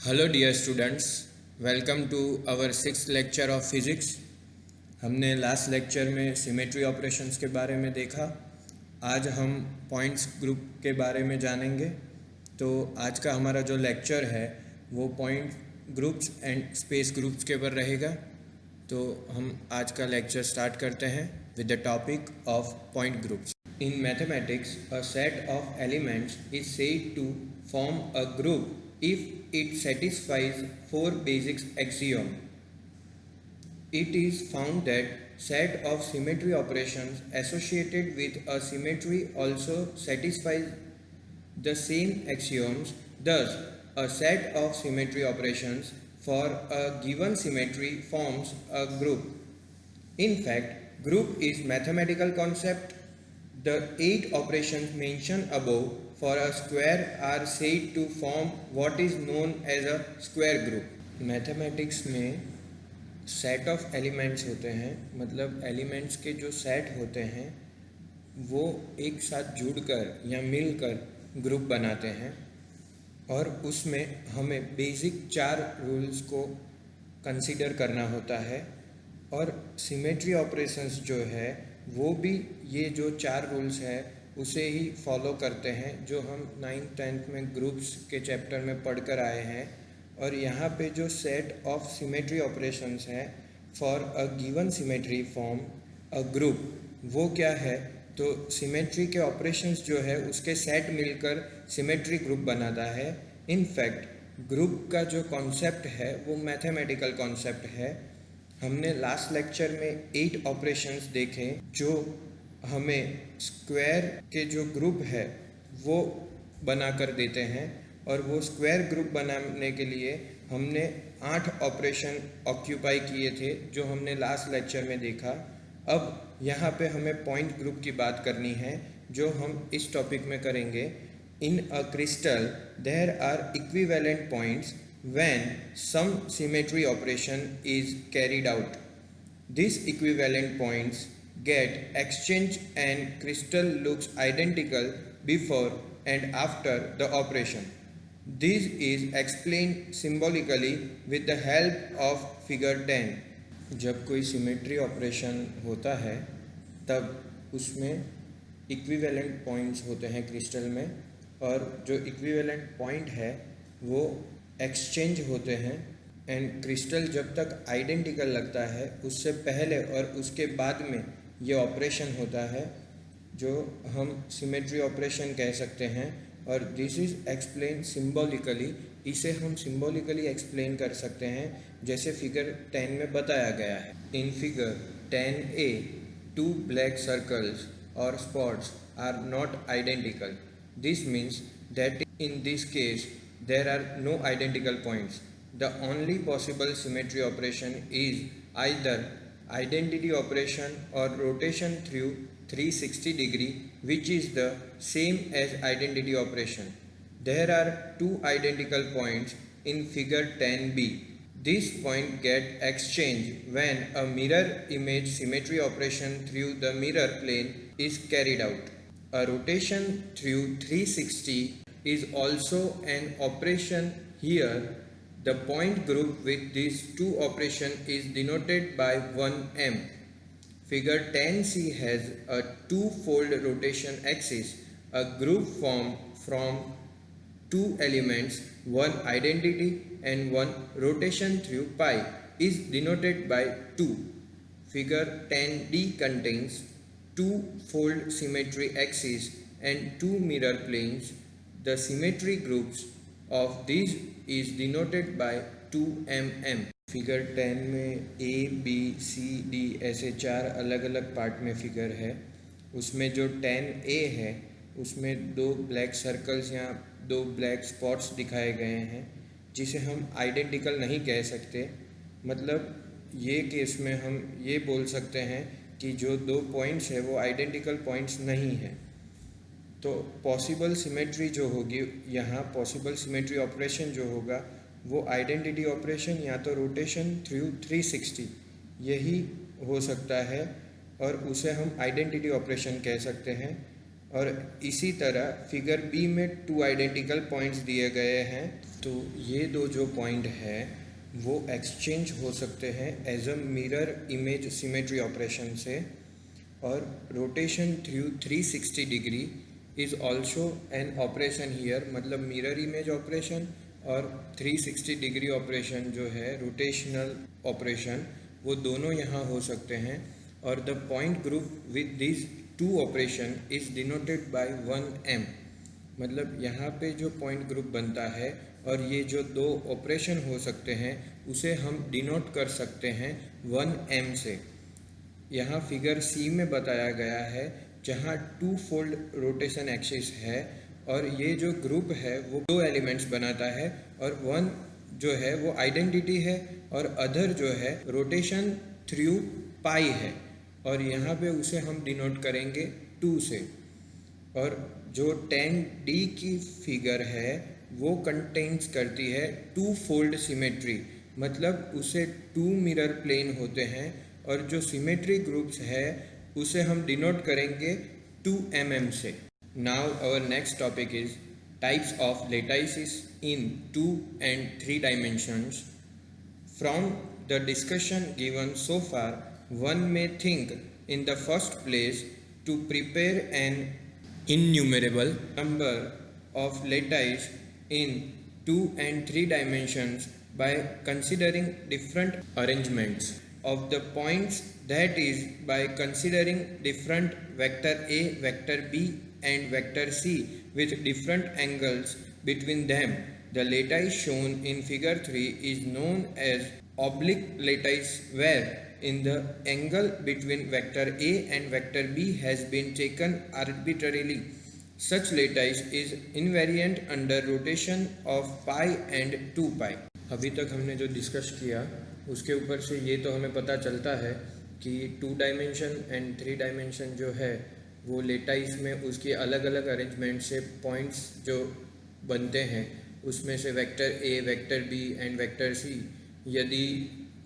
Hello dear students, welcome to our sixth lecture of physics. हमने last lecture में symmetry operations के बारे में देखा। आज हम पॉइंट्स ग्रुप के बारे में जानेंगे। तो आज का हमारा जो लेक्चर है वो point groups and space groups के ऊपर रहेगा। तो हम आज का लेक्चर स्टार्ट करते हैं with the topic of point groups. In mathematics, a set of elements is said to form a group if it satisfies four basic axioms. It is found that set of symmetry operations associated with a symmetry also satisfies the same axioms. Thus, a set of symmetry operations for a given symmetry forms a group. In fact, group is mathematical concept. The 8 operations mentioned above for a square are said to form what is known as a square group. Mathematics में set of elements होते हैं, मतलब elements के जो set होते हैं वो एक साथ जुड़कर या मिलकर ग्रुप बनाते हैं और उसमें हमें बेसिक 4 रूल्स को कंसीडर करना होता है। और सिमेट्री ऑपरेशंस जो है वो भी ये जो 4 रूल्स हैं उसे ही फॉलो करते हैं, जो हम 9th-10th में ग्रुप्स के चैप्टर में पढ़कर आए हैं। और यहाँ पे जो सेट ऑफ सिमेट्री ऑपरेशंस हैं for a given symmetry form a group, वो क्या है? तो सिमेट्री के ऑपरेशंस जो है उसके सेट मिलकर सिमेट्री ग्रुप बनाता है। इनफैक्ट ग्रुप का जो कॉन्सेप्ट है वो मैथमेटिकल कॉन्सेप्ट है। हमने लास्ट लेक्चर में 8 ऑपरेशंस देखे जो हमें स्क्वायर के जो ग्रुप है वो बना कर देते हैं। और वो स्क्वायर ग्रुप बनाने के लिए हमने 8 ऑपरेशन ऑक्यूपाई किए थे जो हमने लास्ट लेक्चर में देखा। अब यहाँ पे हमें पॉइंट ग्रुप की बात करनी है जो हम इस टॉपिक में करेंगे। In a crystal there are equivalent points when some symmetry operation is carried out. These equivalent points get exchanged and crystal looks identical before and after the operation. This is explained symbolically with the help of figure 10. जब कोई symmetry operation होता है तब उसमें equivalent points होते हैं crystal में, और जो इक्विवेलेंट पॉइंट है वो एक्सचेंज होते हैं। एंड क्रिस्टल जब तक आइडेंटिकल लगता है उससे पहले और उसके बाद में ये ऑपरेशन होता है जो हम सिमेट्री ऑपरेशन कह सकते हैं। और दिस इज़ एक्सप्लेन सिम्बॉलिकली। इसे हम सिम्बॉलिकली एक्सप्लेन कर सकते हैं जैसे फिगर 10 में बताया गया है। In figure 10A 2 black circles or spots are not identical. This means that in this case there are no identical points. The only possible symmetry operation is either identity operation or rotation through 360 degree, which is the same as identity operation. There are 2 identical points in figure 10b. This point get exchanged when a mirror image symmetry operation through the mirror plane is carried out. A rotation through 360 is also an operation. Here the point group with these 2 operations is denoted by 1m. Figure 10c has a 2-fold rotation axis. A group formed from 2 elements, one identity and one rotation through pi, is denoted by 2. Figure 10d contains 2-fold symmetry axis and 2 mirror planes. The symmetry groups of these is denoted by 2mm. Figure 10 में A, B, C, D ऐसे 4 अलग अलग part में figure है। उसमें जो 10A है उसमें 2 ब्लैक सर्कल्स या 2 ब्लैक स्पॉट्स दिखाए गए हैं जिसे हम आइडेंटिकल नहीं कह सकते। मतलब ये केस में हम ये बोल सकते हैं कि जो 2 पॉइंट्स है वो आइडेंटिकल पॉइंट्स नहीं हैं। तो पॉसिबल सिमेट्री जो होगी यहाँ, पॉसिबल सिमेट्री ऑपरेशन जो होगा वो आइडेंटिटी ऑपरेशन या तो रोटेशन थ्रू 360 यही हो सकता है, और उसे हम आइडेंटिटी ऑपरेशन कह सकते हैं। और इसी तरह फिगर बी में 2 आइडेंटिकल पॉइंट्स दिए गए हैं तो ये दो जो पॉइंट है वो एक्सचेंज हो सकते हैं as a mirror image symmetry operation से, और rotation through 360 degree is also an operation here, मतलब मिरर इमेज ऑपरेशन और 360 डिग्री ऑपरेशन जो है रोटेशनल ऑपरेशन, वो दोनों यहाँ हो सकते हैं। और the point group with this two operation is denoted by 1m, मतलब यहाँ पे जो पॉइंट ग्रुप बनता है और ये जो दो ऑपरेशन हो सकते हैं उसे हम डिनोट कर सकते हैं 1m से। यहाँ फिगर सी में बताया गया है जहाँ टू फोल्ड रोटेशन एक्सिस है और ये जो ग्रुप है वो दो एलिमेंट्स बनाता है, और वन जो है वो आइडेंटिटी है और अदर जो है रोटेशन थ्रू पाई है, और यहाँ पे उसे हम डिनोट करेंगे 2 से। और जो 10D की फिगर है वो कंटेन्स करती है टू फोल्ड सिमेट्री, मतलब उसे 2 मिरर प्लेन होते हैं, और जो सिमेट्री ग्रुप्स है उसे हम डिनोट करेंगे 2mm से। Now our next topic is types of lattices in 2 and 3 dimensions. From the discussion given so far, one may think in the first place to prepare an innumerable number of lattice in 2 and 3 dimensions by considering different arrangements of the points, that is by considering different vector A, vector B and vector C with different angles between them. The lattice shown in figure 3 is known as oblique lattice, where in the angle between vector A and vector B has been taken arbitrarily. Such lattice is invariant under rotation of pi and 2 pi. अभी तक हमने जो discuss किया उसके ऊपर से ये तो हमें पता चलता है कि 2 डायमेंशन एंड 3 डायमेंशन जो है वो लेटाइस में उसकी अलग अलग अरेंजमेंट से पॉइंट्स जो बनते हैं उसमें से vector A, vector B and vector C, यदि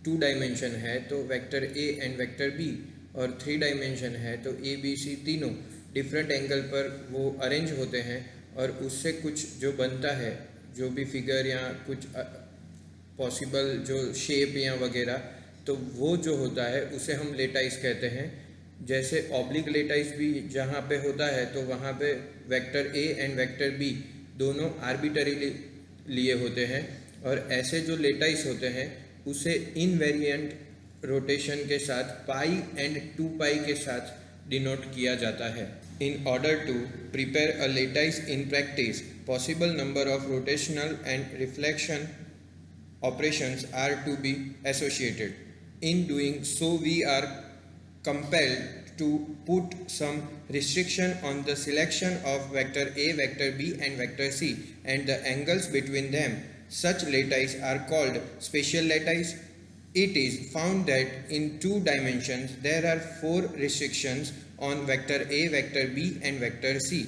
2 डायमेंशन है तो vector A and vector B, और 3 डायमेंशन है तो ए बी सी तीनों डिफरेंट एंगल पर वो अरेंज होते हैं, और उससे कुछ जो बनता है, जो भी फिगर या कुछ पॉसिबल जो शेप या वगैरह, तो वो जो होता है उसे हम लेटाइस कहते हैं। जैसे ऑब्लिक लेटाइस भी जहाँ पे होता है तो वहाँ पे vector A and vector B दोनों आर्बिटरीली लिए होते हैं, और ऐसे जो लेटाइस होते हैं उसे इनवेरिएंट रोटेशन के साथ पाई एंड 2 पाई के साथ डिनोट किया जाता है। In order to prepare a lattice in practice, possible number of rotational and reflection operations are to be associated. In doing so, we are compelled to put some restriction on the selection of vector A, vector B and vector C and the angles between them. Such lattice are called spatial lattice. It is found that in 2 dimensions there are 4 restrictions on vector A, vector B and vector C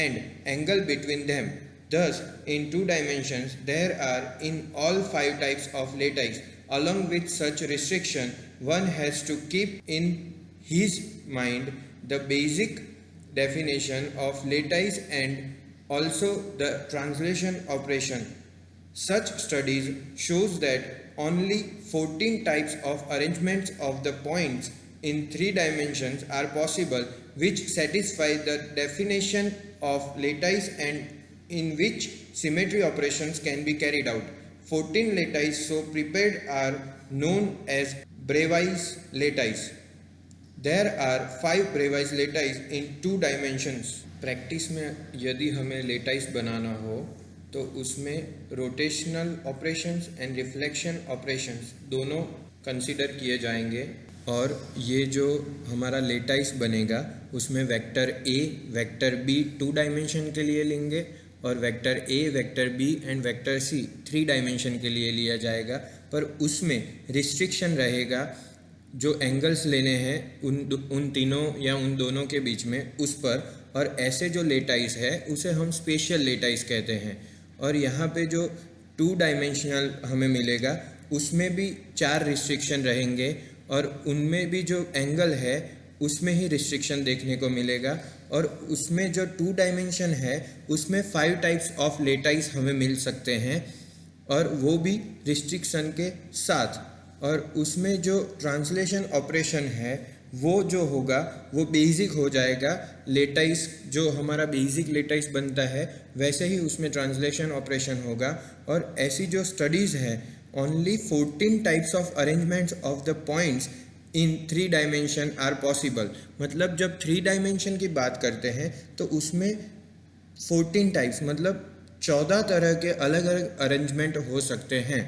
and angle between them. Thus, in 2 dimensions, there are in all 5 types of lattice. Along with such restriction, one has to keep in his mind the basic definition of lattice and also the translation operation. Such studies shows that only 14 types of arrangements of the points in 3 dimensions are possible, which satisfy the definition of lattice and in which symmetry operations can be carried out. 14 lattice so prepared are known as Bravais lattice. There are 5 Bravais lattice in 2 dimensions. Practice में यदि हमें lattice बनाना हो तो उसमें rotational operations and reflection operations दोनों consider किए जाएंगे, और ये जो हमारा लेटाइस बनेगा उसमें vector A, vector B 2 dimension के लिए लेंगे, और vector A, vector B and vector C 3 dimension के लिए लिया जाएगा, पर उसमें रिस्ट्रिक्शन रहेगा जो एंगल्स लेने हैं उन तीनों या उन दोनों के बीच में उस पर, और ऐसे जो लेटाइस है उसे हम स्पेशियल लेटाइस कहते हैं। और यहाँ पे जो 2 डायमेंशनल हमें मिलेगा उसमें भी 4 रिस्ट्रिक्शन रहेंगे, और उनमें भी जो एंगल है उसमें ही रिस्ट्रिक्शन देखने को मिलेगा, और उसमें जो 2 डायमेंशन है उसमें 5 टाइप्स ऑफ लेटाइस हमें मिल सकते हैं। और वो भी रिस्ट्रिक्शन के साथ। और उसमें जो ट्रांसलेशन ऑपरेशन है वो जो होगा वो बेसिक हो जाएगा। लेटाइस जो हमारा बेसिक लेटाइस बनता है वैसे ही उसमें ट्रांसलेशन ऑपरेशन होगा। और ऐसी जो स्टडीज़ है, only 14 types of arrangements of the points in 3 dimension are possible. मतलब जब 3 डायमेंशन की बात करते हैं तो उसमें 14 टाइप्स मतलब 14 तरह के अलग अलग अरेंजमेंट हो सकते हैं।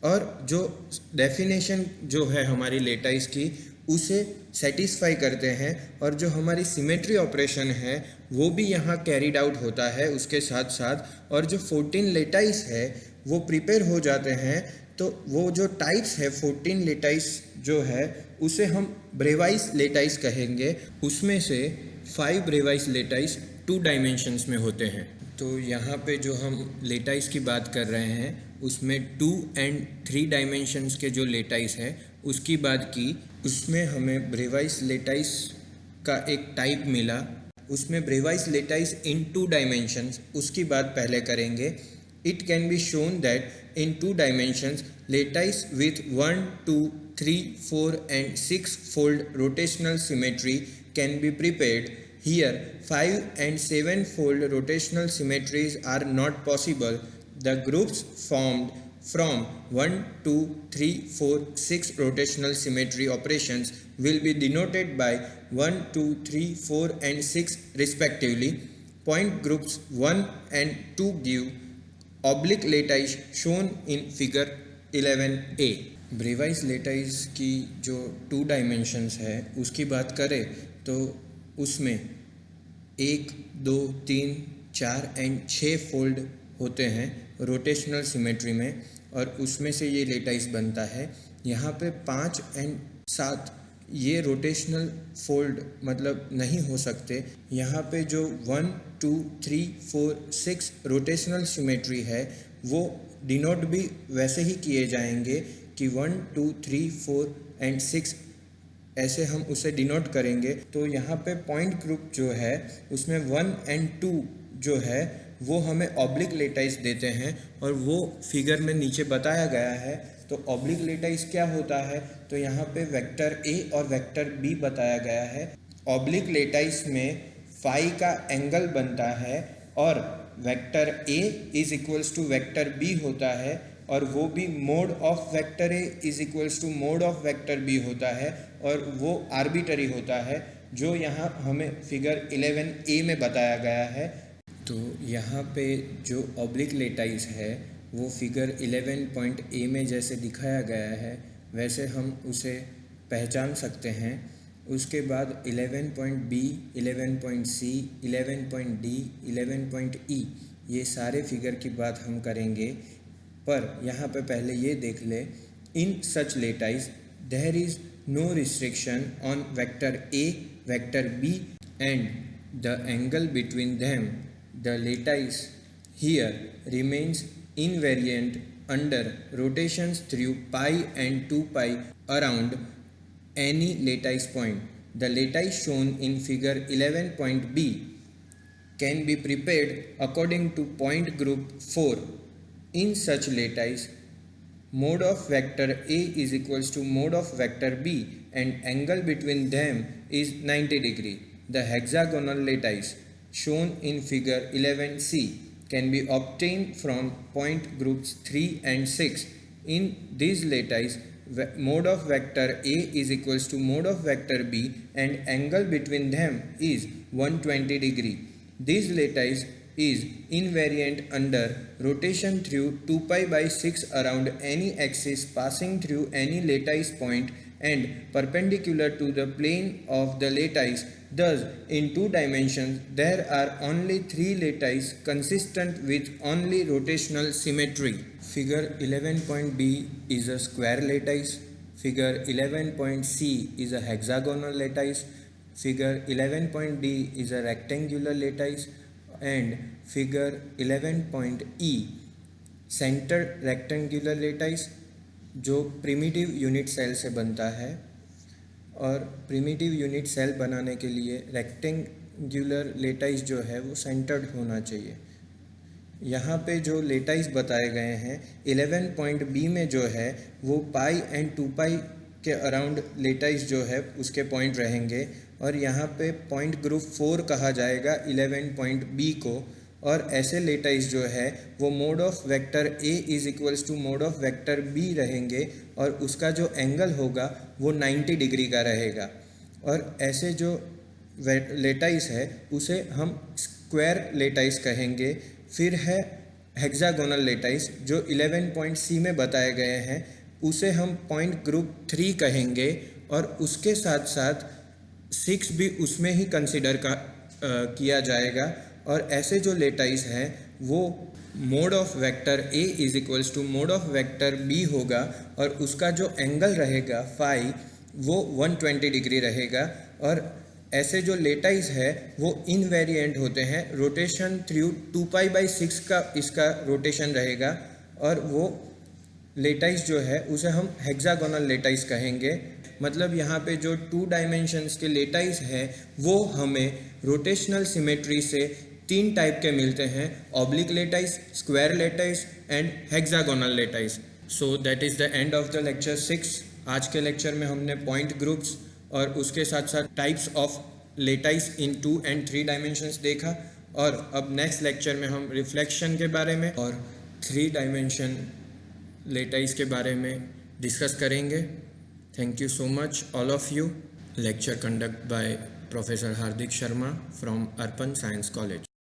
और जो डेफिनेशन जो है हमारी लेटाइस की उसे सेटिस्फाई करते हैं। और जो हमारी सिमेट्री ऑपरेशन है वो भी यहाँ कैरिड आउट होता है उसके साथ साथ। और जो 14 लेटाइस है वो प्रिपेयर हो जाते हैं। तो वो जो टाइप्स है 14 लेटाइस जो है उसे हम ब्रेवाइस लेटाइस कहेंगे। उसमें से 5 ब्रेवाइस लेटाइस 2 डायमेंशंस में होते हैं। तो यहाँ पे जो हम लेटाइस की बात कर रहे हैं उसमें 2 एंड 3 डायमेंशंस के जो लेटाइस है उसकी बात की। उसमें हमें ब्रेवाइस लेटाइस का एक टाइप मिला। उसमें ब्रेवाइस लेटाइस इन 2 डायमेंशंस उसकी बात पहले करेंगे। It can be shown that in 2 dimensions lattice with 1, 2, 3, 4 and 6 fold rotational symmetry can be prepared. Here 5 and 7 fold rotational symmetries are not possible. The groups formed from 1, 2, 3, 4, 6 rotational symmetry operations will be denoted by 1, 2, 3, 4 and 6 respectively. Point groups 1 and 2 give oblique lattice shown in figure 11a. Bravais lattice की जो 2 dimensions है उसकी बात करें तो उसमें 1, 2, 3, 4 and 6 fold होते हैं रोटेशनल सिमेट्री में। और उसमें से ये लेटाइस बनता है। यहाँ पे 5 एंड 7 ये रोटेशनल फोल्ड मतलब नहीं हो सकते। यहाँ पे जो 1, 2, 3, 4, 6 रोटेशनल सिमेट्री है वो डिनोट भी वैसे ही किए जाएंगे कि 1, 2, 3, 4 एंड 6 ऐसे हम उसे डिनोट करेंगे। तो यहाँ पे पॉइंट ग्रुप जो है उसमें 1 एंड 2 जो है वो हमें ऑब्लिक लेटाइस देते हैं और वो फिगर में नीचे बताया गया है। तो ऑब्लिक लेटाइस क्या होता है तो यहाँ पे वेक्टर ए और वेक्टर बी बताया गया है। ऑब्लिक लेटाइस में फाई का एंगल बनता है और vector A is equals to vector B होता है और वो भी mode of vector A is equals to mode of vector B होता है और वो आर्बिटरी होता है जो यहाँ हमें फिगर 11a में बताया गया है। तो यहाँ पे जो ऑब्लिक लेटाइस है वो फिगर 11.a में जैसे दिखाया गया है वैसे हम उसे पहचान सकते हैं। उसके बाद 11.b, 11.c, 11.d, 11.e ये सारे फिगर की बात हम करेंगे। पर यहाँ पे पहले ये देख ले, in such lattice there is no restriction on vector A, vector B and the angle between them. The lattice here remains invariant under rotations through pi and 2 pi around any lattice point. The lattice shown in figure 11.b can be prepared according to point group 4. In such lattice, mode of vector A is equals to mode of vector B and angle between them is 90 degree. The hexagonal lattice shown in figure 11c can be obtained from point groups 3 and 6. In these lattice, mode of vector A is equals to mode of vector B and angle between them is 120 degree. This lattice is invariant under rotation through 2 pi by 6 around any axis passing through any lattice point and perpendicular to the plane of the lattice. Thus, in 2 dimensions, there are only 3 lattice consistent with only rotational symmetry. Figure 11.b is a square lattice. Figure 11.c is a hexagonal lattice. Figure 11.d is a rectangular lattice. And figure 11.e centre rectangular lattice जो primitive unit cell से बनता है। और primitive unit cell बनाने के लिए rectangular lattice जो है वो सेंटर्ड होना चाहिए। यहाँ पे जो लेटाइस बताए गए हैं 11 पॉइंट बी में जो है वो पाई एंड 2 पाई के अराउंड लेटाइस जो है उसके पॉइंट रहेंगे, और यहाँ पे पॉइंट ग्रुप 4 कहा जाएगा 11 पॉइंट बी को। और ऐसे लेटाइस जो है वो mode of vector A is equals to mode of vector B रहेंगे, और उसका जो एंगल होगा वो 90 डिग्री का रहेगा। और ऐसे जो लेटाइस है उसे हम स्क्वायर लेटाइस कहेंगे। फिर है हेक्सागोनल लेटाइस जो 11 पॉइंट सी में बताए गए हैं, उसे हम पॉइंट ग्रुप 3 कहेंगे, और उसके साथ साथ 6 भी उसमें ही कंसिडर किया जाएगा। और ऐसे जो लेटाइस हैं वो mode of vector A is equals to mode of vector B होगा, और उसका जो एंगल रहेगा फाई वो 120 डिग्री रहेगा। और ऐसे जो लेटाइस है वो इनवेरिएंट होते हैं, रोटेशन थ्रू 2π/6 का इसका रोटेशन रहेगा, और वो लेटाइस जो है उसे हम हेक्सागोनल लेटाइस कहेंगे। मतलब यहाँ पे जो 2 डायमेंशंस के लेटाइस है वो हमें रोटेशनल सिमेट्री से 3 टाइप के मिलते हैं, oblique lattice, square lattice and hexagonal lattice. So that is the end of the lecture 6। आज के लेक्चर में हमने पॉइंट ग्रुप्स और उसके साथ साथ types of lattice in 2 and 3 dimensions देखा, और अब नेक्स्ट लेक्चर में हम रिफ्लेक्शन के बारे में और 3 डायमेंशन लेटाइस के बारे में डिस्कस करेंगे। Thank you so much all of you. Lecture conduct by professor Hardik Sharma from Arpan science college.